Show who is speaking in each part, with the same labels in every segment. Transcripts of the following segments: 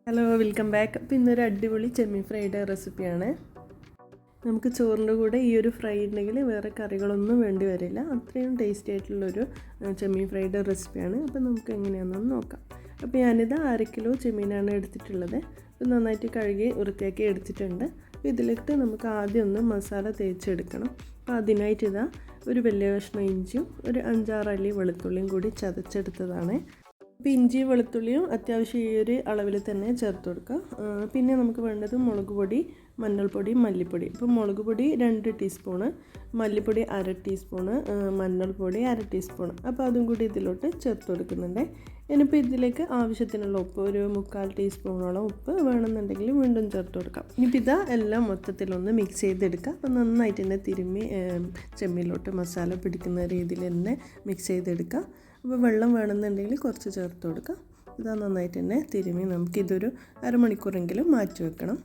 Speaker 1: Hello, welcome back. അപ്പോൾ ഇന്നൊരു അടിപൊളി ചെമ്മീൻ ഫ്രൈഡ് റെസിപ്പിയാണ്. നമുക്ക് ചോറിൻ്റെ കൂടെ ഈ ഒരു ഫ്രൈ ഉണ്ടെങ്കിൽ വേറെ കറികളൊന്നും വേണ്ടി വരില്ല. അത്രയും ടേസ്റ്റി ആയിട്ടുള്ളൊരു ചെമ്മീൻ ഫ്രൈഡ് റെസിപ്പിയാണ്. അപ്പോൾ നമുക്ക് എങ്ങനെയാണെന്ന് നോക്കാം. അപ്പോൾ ഞാനിത് 1/2 കിലോ ചെമ്മീനാണ് എടുത്തിട്ടുള്ളത്. ഇത് നന്നായിട്ട് കഴുകി വൃത്തിയാക്കി എടുത്തിട്ടുണ്ട്. അപ്പോൾ ഇതിലേക്ക് നമുക്ക് ആദ്യം ഒന്ന് മസാല തേച്ചെടുക്കണം. അപ്പോൾ അതിനായിട്ട് ഇതാ ഒരു വലിയ കഷ്ണം ഇഞ്ചിയും ഒരു 5-6 അല്ലി വെളുത്തുള്ളിയും കൂടി ചതച്ചെടുത്തതാണ്. അപ്പോൾ ഇഞ്ചി വെളുത്തുള്ളിയും അത്യാവശ്യം ഈ ഒരു അളവിൽ തന്നെ ചേർത്ത് കൊടുക്കുക. പിന്നെ നമുക്ക് വേണ്ടത് മുളക് പൊടി, മഞ്ഞൾപ്പൊടി, മല്ലിപ്പൊടി. ഇപ്പോൾ മുളക് പൊടി 2 ടീസ്പൂണ്, മല്ലിപ്പൊടി 1/2 ടീസ്പൂണ്, മഞ്ഞൾപ്പൊടി 1/2 ടീസ്പൂണ്. അപ്പോൾ അതും കൂടി ഇതിലോട്ട് ചേർത്ത് കൊടുക്കുന്നുണ്ട്. ഇനിയിപ്പോൾ ഇതിലേക്ക് ആവശ്യത്തിനുള്ള ഉപ്പ് ഒരു 1/4 ടീസ്പൂണോളം ഉപ്പ് വേണമെന്നുണ്ടെങ്കിൽ വീണ്ടും ചേർത്ത് കൊടുക്കാം. ഇനിയിപ്പോൾ ഇതാ എല്ലാം മൊത്തത്തിലൊന്ന് മിക്സ് ചെയ്തെടുക്കുക. അപ്പോൾ നന്നായിട്ട് തന്നെ തിരുമ്മി ചെമ്മീനിലോട്ട് മസാല പിടിക്കുന്ന രീതിയിൽ തന്നെ മിക്സ് ചെയ്തെടുക്കുക. അപ്പോൾ വെള്ളം വേണമെന്നുണ്ടെങ്കിൽ കുറച്ച് ചേർത്ത് കൊടുക്കാം. ഇതാ നന്നായിട്ട് തന്നെ തിരുമ്മി നമുക്കിതൊരു അരമണിക്കൂറെങ്കിലും മാറ്റി വെക്കണം.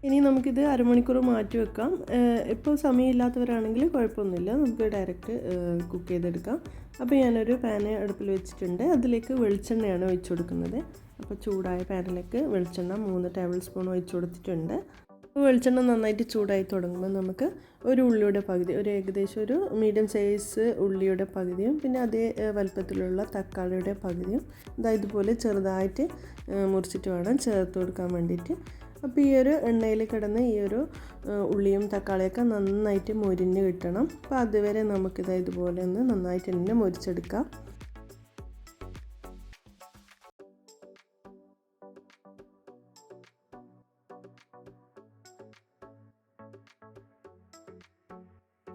Speaker 1: ഇനി നമുക്കിത് അരമണിക്കൂർ മാറ്റി വെക്കാം. ഇപ്പോൾ സമയമില്ലാത്തവരാണെങ്കിൽ കുഴപ്പമൊന്നുമില്ല, നമുക്ക് ഡയറക്റ്റ് കുക്ക് ചെയ്തെടുക്കാം. അപ്പോൾ ഞാനൊരു പാന് അടുപ്പിൽ വെച്ചിട്ടുണ്ട്. അതിലേക്ക് വെളിച്ചെണ്ണയാണ് ഒഴിച്ചു കൊടുക്കുന്നത്. അപ്പോൾ ചൂടായ പാനിലേക്ക് വെളിച്ചെണ്ണ 3 ടേബിൾ സ്പൂൺ ഒഴിച്ചു കൊടുത്തിട്ടുണ്ട്. വെളിച്ചെണ്ണ നന്നായിട്ട് ചൂടായി തുടങ്ങുമ്പോൾ നമുക്ക് ഒരു ഉള്ളിയുടെ പകുതി, ഏകദേശം ഒരു മീഡിയം സൈസ് ഉള്ളിയുടെ പകുതിയും പിന്നെ അതേ വലുപ്പത്തിലുള്ള തക്കാളിയുടെ പകുതിയും ഇതുപോലെ ചെറുതായിട്ട് മുറിച്ചിട്ട് വേണം ചേർത്ത് കൊടുക്കാൻ വേണ്ടിയിട്ട്. അപ്പോൾ ഈ ഒരു എണ്ണയിൽ കിടന്ന് ഈ ഒരു ഉള്ളിയും തക്കാളിയൊക്കെ നന്നായിട്ട് മൊരിഞ്ഞ് കിട്ടണം. അപ്പോൾ അതുവരെ ഇതുപോലെ ഒന്ന് നന്നായിട്ട് തന്നെ മൊരിച്ചെടുക്കാം.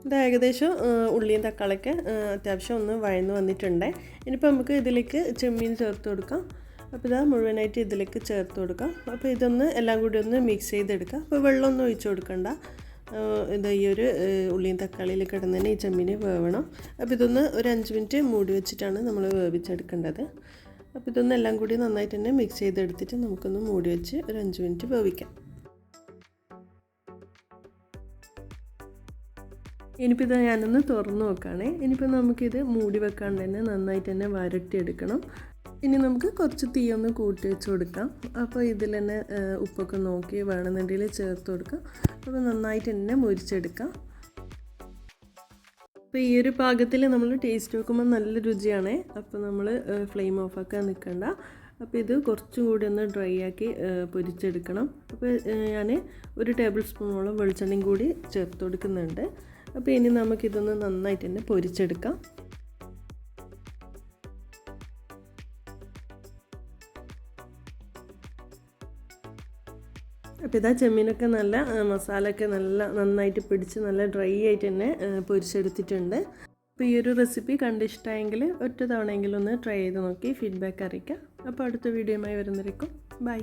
Speaker 1: ഇത് ഏകദേശം ഉള്ളിയും തക്കാളിയൊക്കെ അത്യാവശ്യം ഒന്ന് വഴന്ന് വന്നിട്ടുണ്ട്. ഇനിയിപ്പോൾ നമുക്ക് ഇതിലേക്ക് ചെമ്മീൻ ചേർത്ത് കൊടുക്കാം. അപ്പോൾ ഇതാ മുഴുവനായിട്ട് ഇതിലേക്ക് ചേർത്ത് കൊടുക്കാം. അപ്പോൾ ഇതൊന്ന് എല്ലാം കൂടി ഒന്ന് മിക്സ് ചെയ്തെടുക്കാം. അപ്പോൾ വെള്ളമൊന്നും ഒഴിച്ച് കൊടുക്കണ്ട. ഇത് ഈ ഒരു ഉള്ളിയും തക്കാളിയിൽ കിടന്ന് തന്നെ ഈ ചെമ്മീൻ വേവണം. അപ്പോൾ ഇതൊന്ന് ഒരു 5 മിനിറ്റ് മൂടി വെച്ചിട്ടാണ് നമ്മൾ വേവിച്ചെടുക്കേണ്ടത്. അപ്പോൾ ഇതൊന്ന് എല്ലാം കൂടി നന്നായിട്ട് തന്നെ മിക്സ് ചെയ്തെടുത്തിട്ട് നമുക്കൊന്ന് മൂടി വെച്ച് ഒരു 5 മിനിറ്റ് വേവിക്കാം. ഇനിയിപ്പോൾ ഇത് ഞാനൊന്ന് തുറന്ന് നോക്കുകയാണേ. ഇനിയിപ്പോൾ നമുക്കിത് മൂടി വെക്കാണ്ട് തന്നെ നന്നായിട്ട് തന്നെ വരട്ടിയെടുക്കണം. ഇനി നമുക്ക് കുറച്ച് തീയൊന്ന് കൂട്ടി വെച്ച് കൊടുക്കാം. അപ്പോൾ ഇതിൽ തന്നെ ഉപ്പൊക്കെ നോക്കി വേണമെന്നുണ്ടെങ്കിൽ ചേർത്ത് കൊടുക്കാം. അപ്പോൾ നന്നായിട്ട് തന്നെ മുരിച്ചെടുക്കാം. അപ്പോൾ ഈ ഒരു പാകത്തിൽ നമ്മൾ ടേസ്റ്റ് നോക്കുമ്പോൾ നല്ല രുചിയാണ്. അപ്പോൾ നമ്മൾ ഫ്ലെയിം ഓഫാക്കാൻ നിൽക്കണ്ട. അപ്പോൾ ഇത് കുറച്ചും കൂടി ഒന്ന് ഡ്രൈ ആക്കി പൊരിച്ചെടുക്കണം. അപ്പോൾ ഞാൻ ഒരു ടേബിൾ സ്പൂണോളം വെളിച്ചെണ്ണയും കൂടി ചേർത്ത് കൊടുക്കുന്നുണ്ട്. അപ്പോൾ ഇനി നമുക്കിതൊന്ന് നന്നായിട്ട് തന്നെ പൊരിച്ചെടുക്കാം. അപ്പോൾ ഇതാ ചെമ്മീനൊക്കെ നല്ല മസാലയൊക്കെ നന്നായിട്ട് പിടിച്ച് നല്ല ഡ്രൈ ആയിട്ട് തന്നെ പൊരിച്ചെടുത്തിട്ടുണ്ട്. അപ്പോൾ ഈ ഒരു റെസിപ്പി കണ്ടിഷ്ടമായെങ്കിൽ ഒറ്റ തവണയെങ്കിലും ഒന്ന് ട്രൈ ചെയ്ത് നോക്കി ഫീഡ്ബാക്ക് അറിയിക്കാം. അപ്പോൾ അടുത്ത വീഡിയോയുമായി വരുന്നവരേക്കും ബൈ.